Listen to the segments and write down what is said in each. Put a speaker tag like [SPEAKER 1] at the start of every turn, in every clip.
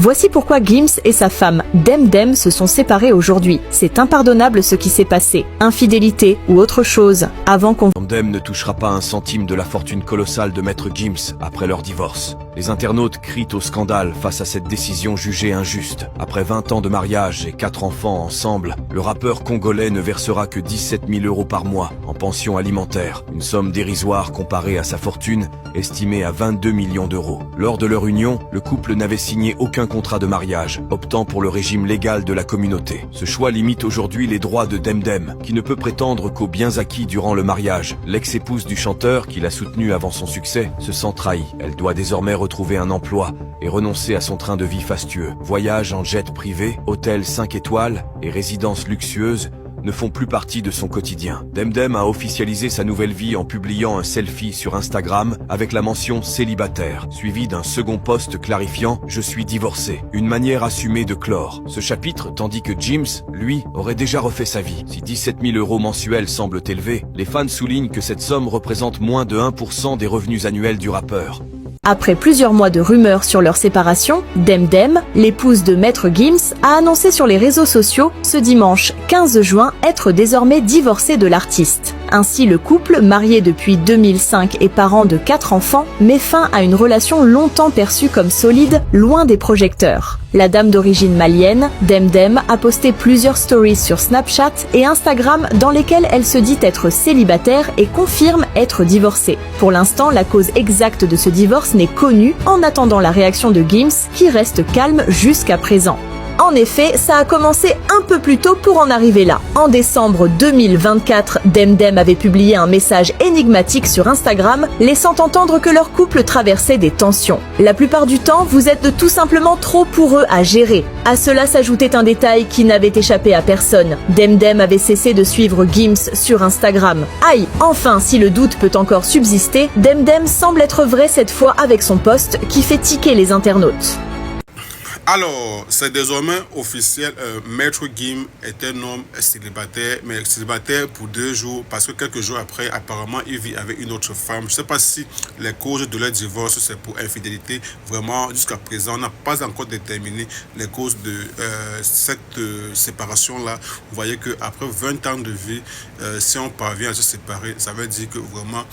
[SPEAKER 1] Voici pourquoi Gims et sa femme, Demdem, se sont séparés aujourd'hui. C'est impardonnable ce qui s'est passé. Infidélité ou autre chose. Avant qu'on...
[SPEAKER 2] Demdem ne touchera pas un centime de la fortune colossale de Maître Gims après leur divorce. Les internautes crient au scandale face à cette décision jugée injuste. Après 20 ans de mariage et 4 enfants ensemble, le rappeur congolais ne versera que 17 000 € par mois en pension alimentaire. Une somme dérisoire comparée à sa fortune, estimée à 22 millions d'euros. Lors de leur union, le couple n'avait signé aucun contrat de mariage, optant pour le régime légal de la communauté. Ce choix limite aujourd'hui les droits de Demdem, qui ne peut prétendre qu'aux biens acquis durant le mariage. L'ex-épouse du chanteur, qui l'a soutenu avant son succès, se sent trahie. Elle doit désormais retrouver un emploi et renoncer à son train de vie fastueux. Voyages en jet privé, hôtels 5 étoiles et résidences luxueuses ne font plus partie de son quotidien. Demdem a officialisé sa nouvelle vie en publiant un selfie sur Instagram avec la mention célibataire, suivi d'un second post clarifiant « Je suis divorcé », une manière assumée de clore ce chapitre, tandis que Gims, lui, aurait déjà refait sa vie. Si 17 000 € mensuels semblent élevés, les fans soulignent que cette somme représente moins de 1% des revenus annuels du rappeur.
[SPEAKER 1] Après plusieurs mois de rumeurs sur leur séparation, Demdem, l'épouse de Maître Gims, a annoncé sur les réseaux sociaux ce dimanche 15 juin être désormais divorcée de l'artiste. Ainsi, le couple, marié depuis 2005 et parent de 4 enfants, met fin à une relation longtemps perçue comme solide, loin des projecteurs. La dame d'origine malienne, Demdem, a posté plusieurs stories sur Snapchat et Instagram dans lesquelles elle se dit être célibataire et confirme être divorcée. Pour l'instant, la cause exacte de ce divorce n'est connue, en attendant la réaction de Gims, qui reste calme jusqu'à présent. En effet, ça a commencé un peu plus tôt pour en arriver là. En décembre 2024, Demdem avait publié un message énigmatique sur Instagram, laissant entendre que leur couple traversait des tensions. La plupart du temps, vous êtes tout simplement trop pour eux à gérer. À cela s'ajoutait un détail qui n'avait échappé à personne. Demdem avait cessé de suivre Gims sur Instagram. Aïe, enfin, si le doute peut encore subsister, Demdem semble être vrai cette fois avec son post qui fait tiquer les internautes.
[SPEAKER 3] Alors, c'est désormais officiel, Maître Gims est un homme célibataire, mais célibataire pour 2 jours, parce que quelques jours après, apparemment, il vit avec une autre femme. Je ne sais pas si les causes de leur divorce, c'est pour infidélité. Vraiment, jusqu'à présent, on n'a pas encore déterminé les causes de cette séparation-là. Vous voyez qu'après 20 ans de vie, si on parvient à se séparer, ça veut dire que vraiment,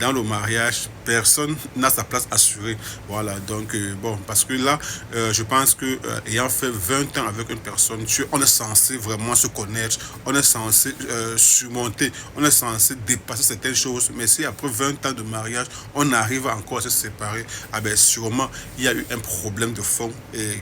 [SPEAKER 3] dans le mariage, personne n'a sa place assurée. Voilà, donc, bon, parce que là, je pense que ayant fait 20 ans avec une personne, on est censé vraiment se connaître, on est censé surmonter, on est censé dépasser certaines choses. Mais si après 20 ans de mariage, on arrive encore à se séparer, ah ben sûrement il y a eu un problème de fond. Et